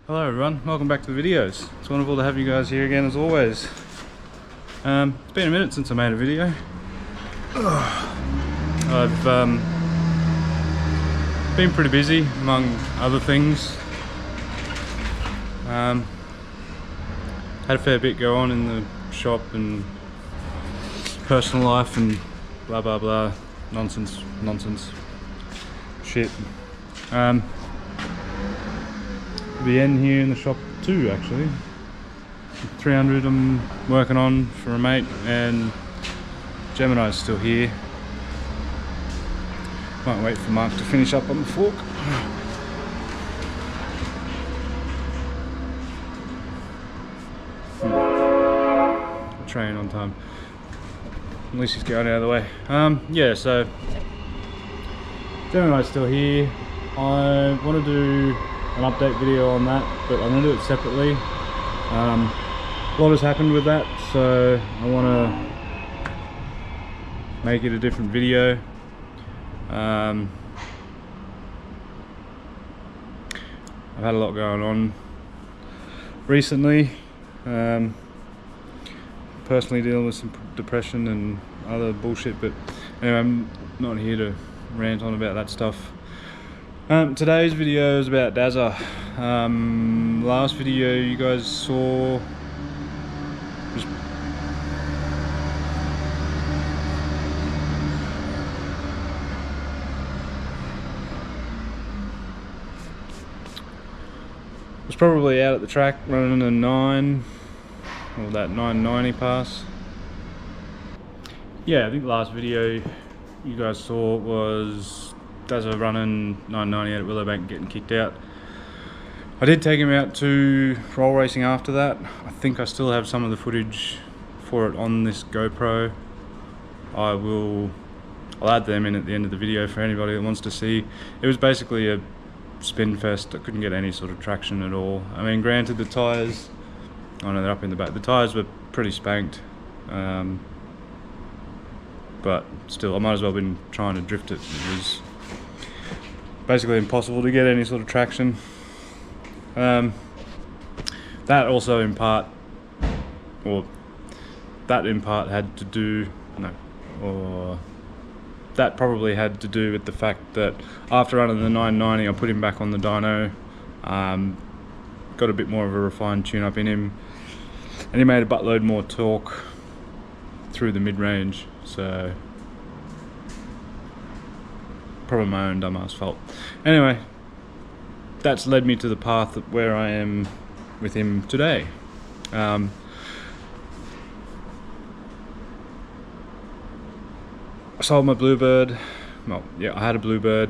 Hello everyone, welcome back to the videos. It's wonderful to have you guys here again as always. It's been a minute since I made a video. I've been pretty busy among other things. Had a fair bit go on in the shop and personal life and blah blah blah, nonsense shit. The end here in the shop too, actually. 300 I'm working on for a mate, and Gemini's still here. Might wait for Mark to finish up on the fork. Train on time. At least he's going out of the way. Yeah, so Gemini's still here. I want to do an update video on that, but I'm going to do it separately. A lot has happened with that, so I want to make it a different video. I've had a lot going on recently. Personally dealing with some depression and other bullshit, but anyway, I'm not here to rant on about that stuff. Today's video is about dazza. Last video you guys saw was probably out at the track running a 9 or that 990 pass. Yeah, I think the last video you guys saw was dazza running 990 at Willowbank getting kicked out. I did take him out to roll racing after that. I think I still have some of the footage for it on this GoPro. I'll add them in at the end of the video for anybody that wants to see. It was basically a spin fest. I couldn't get any sort of traction at all. I mean, granted, the tyres, oh no, they're up in the back. The tyres were pretty spanked, but still, I might as well have been trying to drift it. It was basically impossible to get any sort of traction. That also in part, or that in part had to do, that probably had to do with the fact that after running the 990, I put him back on the dyno, got a bit more of a refined tune-up in him, and he made a buttload more torque through the mid-range, so probably my own dumbass fault. Anyway, that's led me to the path where I am with him today. I sold my Bluebird. Well, yeah, I had a Bluebird.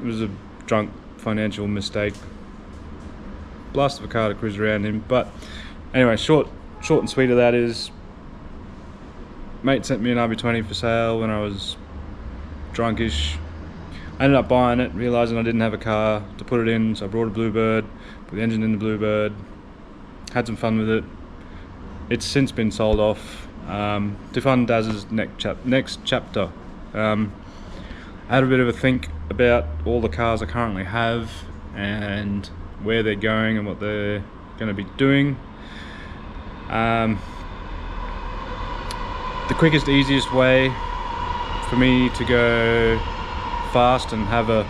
It was a drunk financial mistake. Blast of a car to cruise around in. But anyway, short and sweet of that is, mate sent me an RB20 for sale when I was drunkish. I ended up buying it, realising I didn't have a car to put it in, so I brought a Bluebird, put the engine in the Bluebird, had some fun with it. It's since been sold off to fund Dazza's next chapter. I had a bit of a think about all the cars I currently have and where they're going and what they're going to be doing. The quickest, easiest way for me to go fast and have a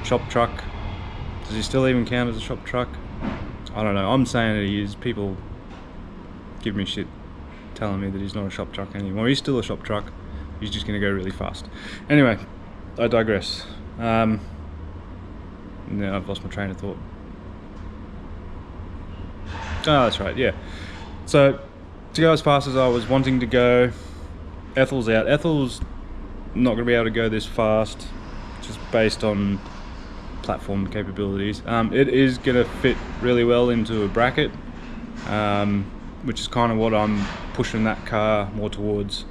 shop truck. Does he still even count as a shop truck? I don't know. I'm saying that he is. People give me shit telling me that he's not a shop truck anymore. He's still a shop truck. He's just going to go really fast. Anyway, I digress. Now I've lost my train of thought. Oh, that's right, yeah. So, to go as fast as I was wanting to go, Ethel's out. Ethel's not going to be able to go this fast, just based on platform capabilities. It is going to fit really well into a bracket, which is kind of what I'm pushing that car more towards.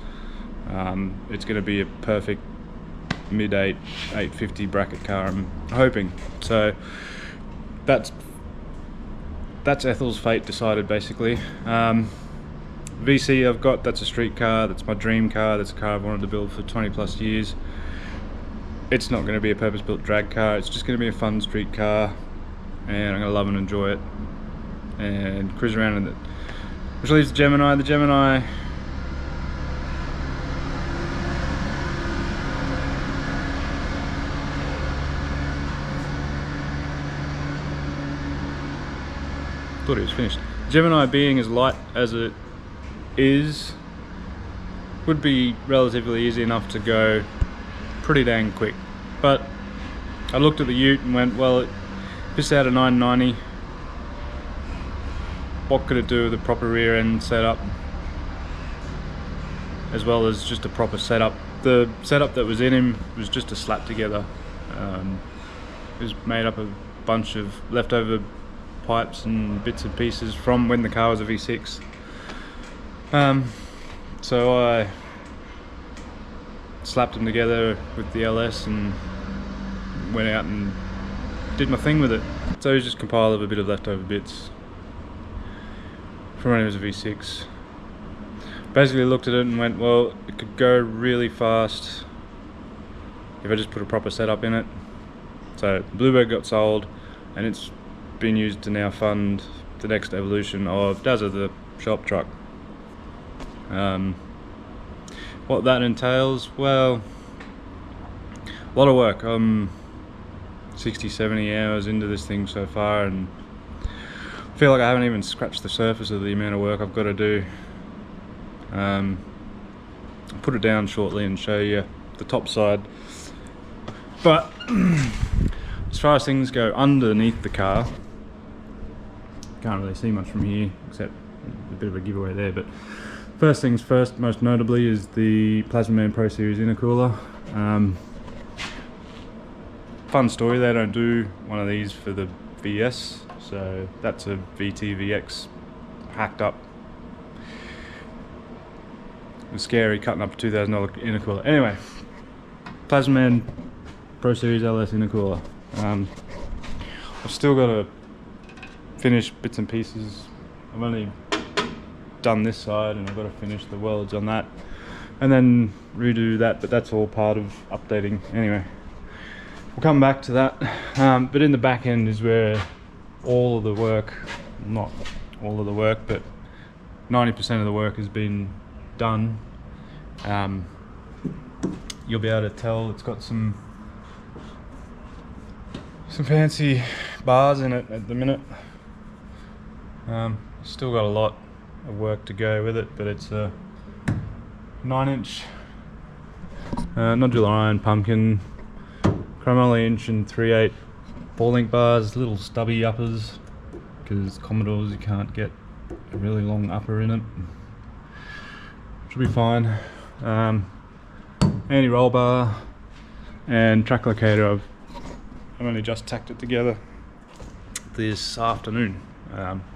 It's going to be a perfect mid-8, 850 bracket car, I'm hoping. So that's Ethel's fate decided, basically. VC I've got, that's a street car, that's my dream car, that's a car I've wanted to build for 20 plus years. It's not going to be a purpose-built drag car, it's just going to be a fun street car. and I'm gonna love and enjoy it and cruise around in it. Which leaves the Gemini. The Gemini, thought it was finished. Gemini, being as light as it is, would be relatively easy enough to go pretty dang quick. But I looked at the ute and went, well, it pissed out a 990. What could it do with a proper rear end setup, as well as just a proper setup? The setup that was in him was just a slap together. It was made up of a bunch of leftover pipes and bits and pieces from when the car was a V6. So I slapped them together with the LS and went out and did my thing with it. So it was just compiled of a bit of leftover bits from when it was a V6. Basically looked at it and went, well, it could go really fast if I just put a proper setup in it. So Bluebird got sold, and it's been used to now fund the next evolution of Dazza, the shop truck. What that entails, well, a lot of work. I'm 60-70 hours into this thing so far, and I feel like I haven't even scratched the surface of the amount of work I've got to do. I'll put it down shortly and show you the top side. But as far as things go underneath the car, can't really see much from here except a bit of a giveaway there. But first things first, most notably, is the Plasmaman Pro Series intercooler. Fun story, they don't do one of these for the VS, so that's a VTVX hacked up. It was scary cutting up a $2,000 intercooler. Anyway, Plasmaman Pro Series LS intercooler. I've still got to finish bits and pieces. I've only done this side, and I've got to finish the welds on that and then redo that, but that's all part of updating. Anyway, we'll come back to that. But in the back end is where all of the work, not all of the work, but 90% of the work has been done. You'll be able to tell it's got some fancy bars in it at the minute. Still got a lot of work to go with it, but it's a 9-inch nodular iron pumpkin, chromoly inch and 3/8 ball-link bars, little stubby uppers, because Commodores you can't get a really long upper in it. Should be fine. Anti-roll bar and track locator. I've only just tacked it together this afternoon,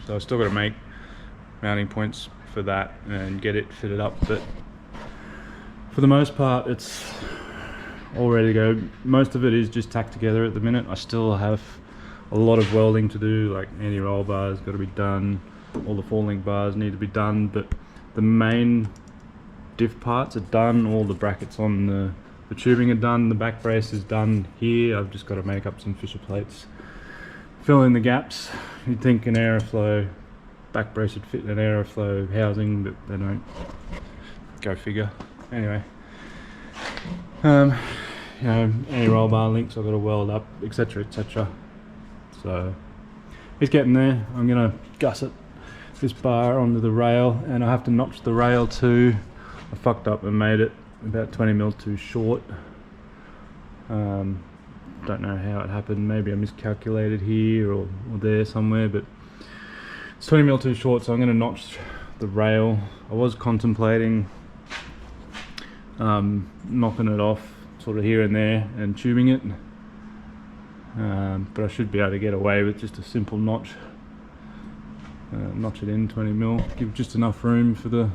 so I've still got to make mounting points for that and get it fitted up, but for the most part it's all ready to go. Most of it is just tacked together at the minute. I still have a lot of welding to do, like anti-roll bars got to be done, all the fall-link bars need to be done, but the main diff parts are done, all the brackets on the tubing are done, the back brace is done here. I've just got to make up some Fisher plates, fill in the gaps. You'd think an Aeroflow back brace would fit in an Aeroflow housing, but they don't. Go figure. Anyway, you know, any roll bar links I've got to weld up, etc, etc. So it's getting there. I'm gonna gusset this bar onto the rail, and I have to notch the rail too. I fucked up and made it about 20mm too short. Don't know how it happened. Maybe I miscalculated here or there somewhere, but it's 20mm too short, so I'm going to notch the rail. I was contemplating knocking it off sort of here and there and tubing it, but I should be able to get away with just a simple notch. Notch it in 20mm, give just enough room for the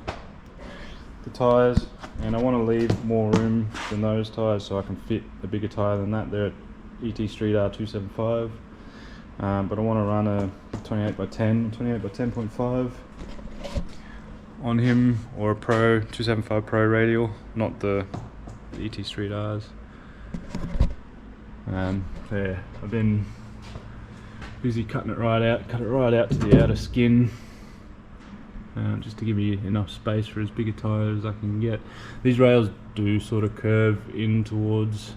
tyres, and I want to leave more room than those tyres so I can fit a bigger tyre than that. They're at ET Street R275, but I want to run a 28x10, 28x10.5 on him, or a Pro 275 Pro radial, not the ET Street Rs. So yeah, I've been busy cutting it right out, cut it right out to the outer skin, just to give me enough space for as big a tyre as I can get. These rails do sort of curve in towards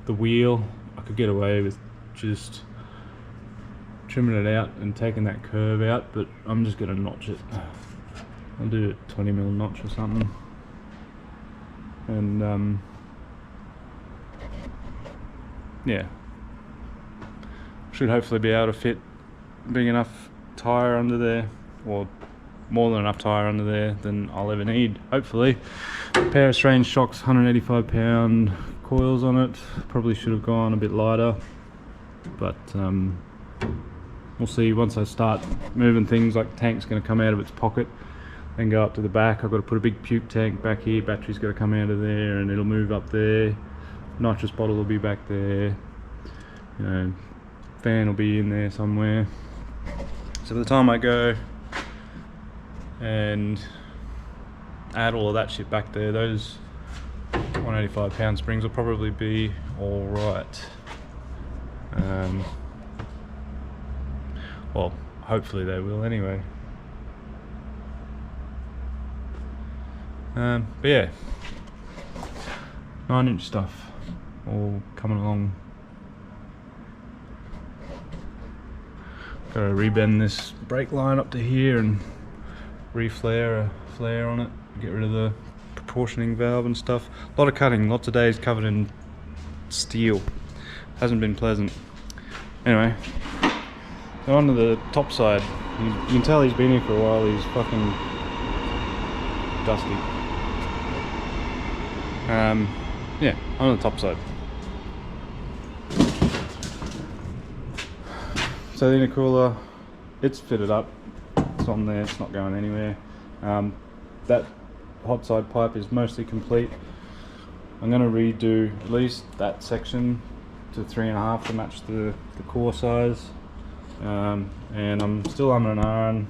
the wheel. I could get away with just trimming it out and taking that curve out, but I'm just going to notch it. I'll do a 20mm notch or something, and yeah, should hopefully be able to fit big enough tyre under there, or more than enough tyre under there than I'll ever need, hopefully. A pair of strange shocks, 185 pound coils on it. Probably should have gone a bit lighter, but we'll see. Once I start moving things, like the tank's going to come out of its pocket and go up to the back. I've got to put a big puke tank back here, battery's got to come out of there and it'll move up there, nitrous bottle will be back there, you know, fan will be in there somewhere. So by the time I go and add all of that shit back there, those 185 pound springs will probably be alright. Well, hopefully they will anyway. But yeah, 9-inch stuff all coming along. Gotta rebend this brake line up to here and reflare a flare on it, get rid of the proportioning valve and stuff. A lot of cutting, lots of days covered in steel. Hasn't been pleasant. Anyway, so onto the top side. You can tell he's been here for a while. He's fucking dusty. Yeah, on the top side. So the intercooler, it's fitted up. It's on there. It's not going anywhere. That hot side pipe is mostly complete. I'm going to redo at least that section to 3.5 to match the core size. And I'm still umming and ahhing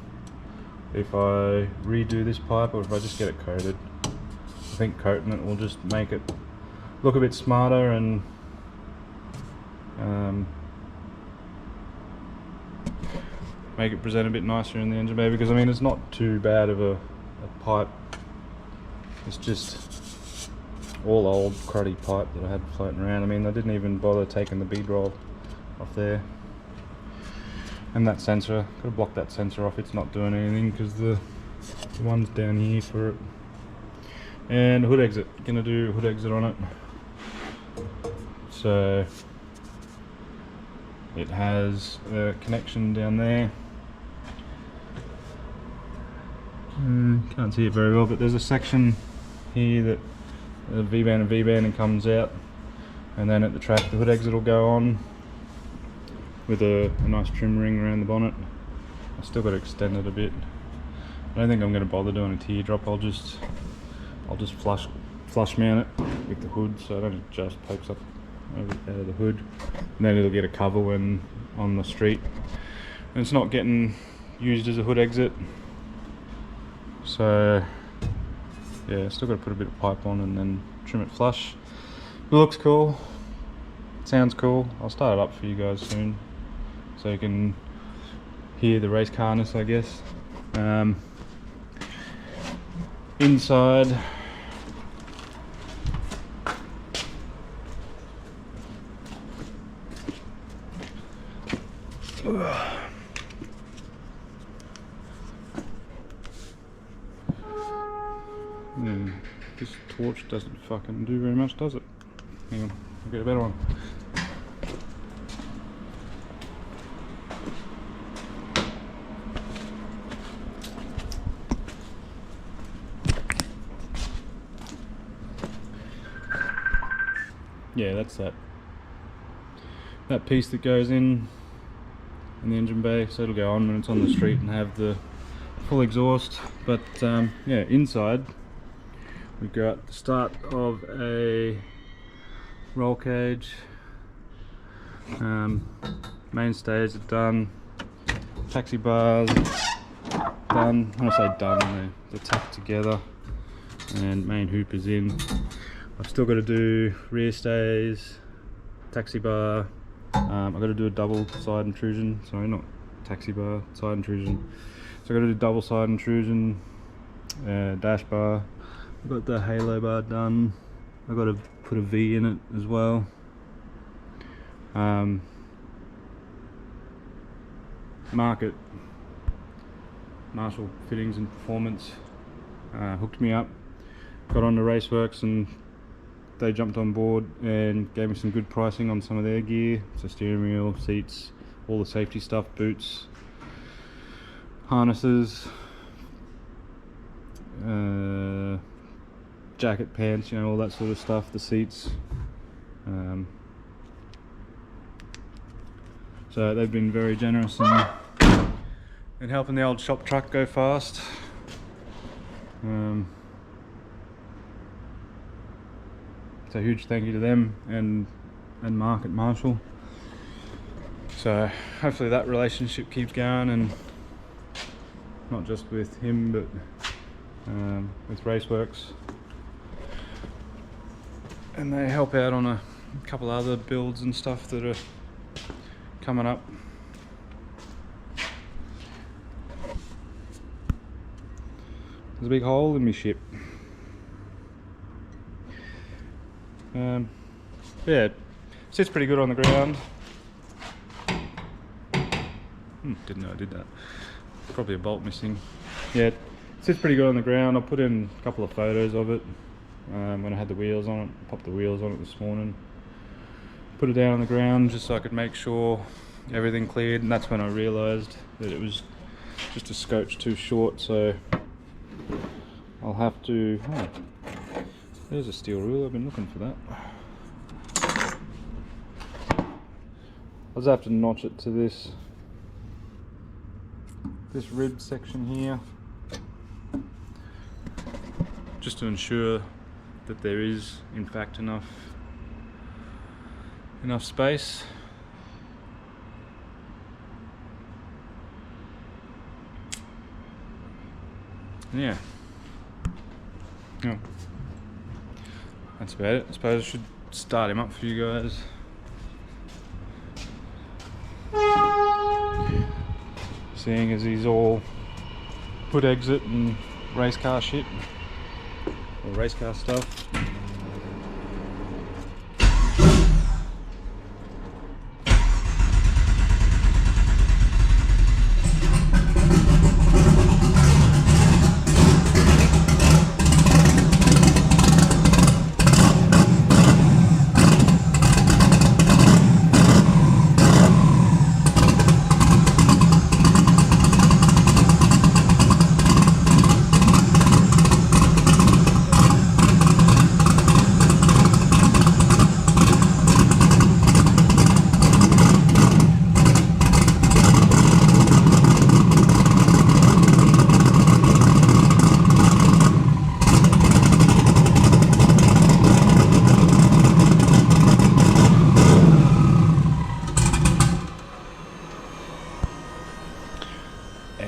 if I redo this pipe or if I just get it coated. I think coating it will just make it look a bit smarter and make it present a bit nicer in the engine bay, because I mean it's not too bad of a pipe. It's just all old cruddy pipe that I had floating around. I mean, I didn't even bother taking the bead roll off there. And that sensor, gotta block that sensor off, it's not doing anything because the one's down here for it. And hood exit, gonna do hood exit on it. So it has a connection down there. Can't see it very well, but there's a section here that the V-band and V-band and comes out, and then at the track the hood exit will go on with a nice trim ring around the bonnet. I still got to extend it a bit. I don't think I'm going to bother doing a teardrop. I'll just flush mount it with the hood so it only just pokes up out of the hood, and then it'll get a cover when on the street. And it's not getting used as a hood exit, so yeah, still got to put a bit of pipe on and then trim it flush. It looks cool, sounds cool. I'll start it up for you guys soon so you can hear the race carness, I guess. Inside, this torch doesn't fucking do very much, does it? Hang on, I'll get a better one. Yeah, that's that piece that goes in the engine bay, so it'll go on when it's on the street and have the full exhaust. But yeah, inside we've got the start of a roll cage, mainstays are done, taxi bars done. When I say done, they're tacked together, and main hoop is in. I've still got to do rear stays, taxi bar, I got to do a double side intrusion, sorry, not taxi bar, side intrusion. So I got to do double side intrusion, dash bar. I got the halo bar done. I got to put a V in it as well. Marshall Fittings and Performance hooked me up, got on the Raceworks, and they jumped on board and gave me some good pricing on some of their gear. So steering wheel, seats, all the safety stuff, boots, harnesses, jacket, pants, you know, all that sort of stuff, the seats. So they've been very generous in helping the old shop truck go fast. So huge thank you to them and Mark at Marshall. So hopefully that relationship keeps going, and not just with him but with Raceworks. And they help out on a couple other builds and stuff that are coming up. There's a big hole in my ship. Yeah, sits pretty good on the ground. Didn't know I did that. Probably a bolt missing. Yeah, it sits pretty good on the ground. I put in a couple of photos of it when I had the wheels on it. Popped the wheels on it this morning. Put it down on the ground just so I could make sure everything cleared, and that's when I realised that it was just a scotch too short, so I'll have to... Oh, there's a steel rule, I've been looking for that. I'll just have to notch it to this rib section here, just to ensure that there is in fact enough space. Yeah. Oh. That's about it. I suppose I should start him up for you guys. Seeing as he's all put exit and race car shit, or race car stuff.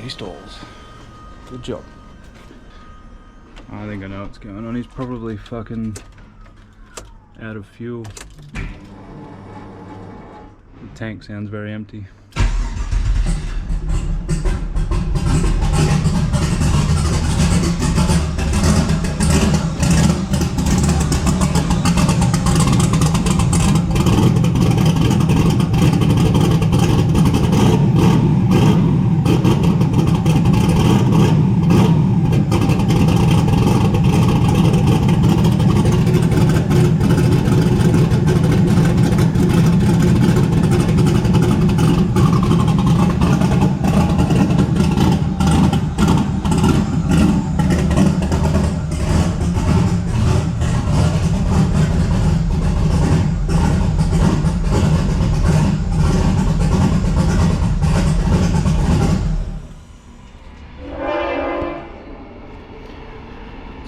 Stalls. Good job. I think I know what's going on. He's probably fucking out of fuel. The tank sounds very empty.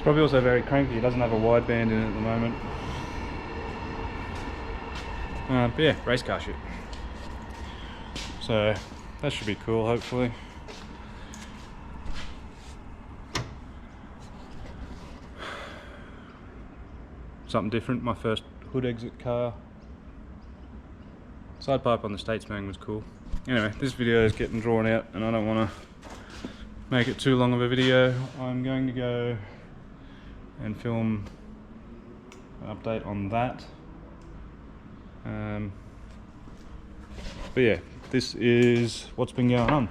Probably also very cranky. He doesn't have a wideband in it at the moment. But yeah, race car shit. So that should be cool, hopefully. Something different. My first hood exit car. Side pipe on the Statesman was cool. Anyway, this video is getting drawn out and I don't want to make it too long of a video. I'm going to go and film an update on that. But yeah, this is what's been going on.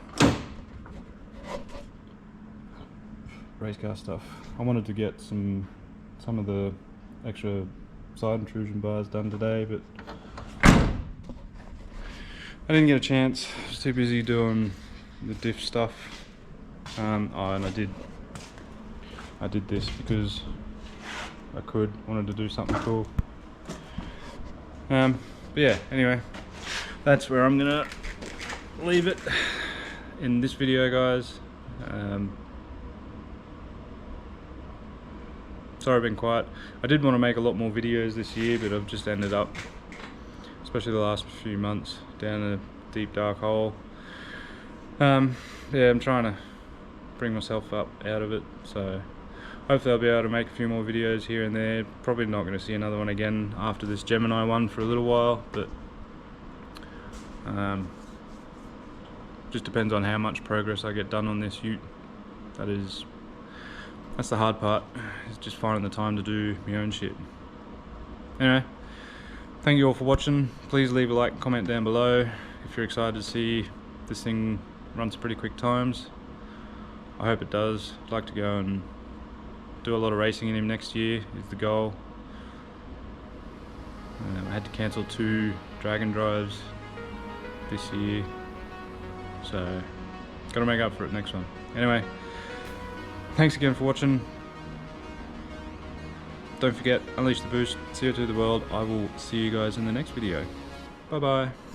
Race car stuff. I wanted to get some of the extra side intrusion bars done today, but I didn't get a chance. I was too busy doing the diff stuff. And I did this because I wanted to do something cool. But yeah, anyway, that's where I'm gonna leave it in this video, guys. Sorry I've been quiet. I did want to make a lot more videos this year, but I've just ended up, especially the last few months, down a deep dark hole. Yeah, I'm trying to bring myself up out of it, so hopefully I'll be able to make a few more videos here and there. Probably not going to see another one again after this Gemini one for a little while, but just depends on how much progress I get done on this ute. That's the hard part, is just finding the time to do my own shit. Anyway, thank you all for watching. Please leave a like and comment down below if you're excited to see this thing run some pretty quick times. I hope it does. I'd like to go and do a lot of racing in him next year, is the goal. I had to cancel 2 dragon drives this year, so gotta make up for it next one. Anyway, thanks again for watching. Don't forget, unleash the boost, CO2 the world. I will see you guys in the next video. Bye bye.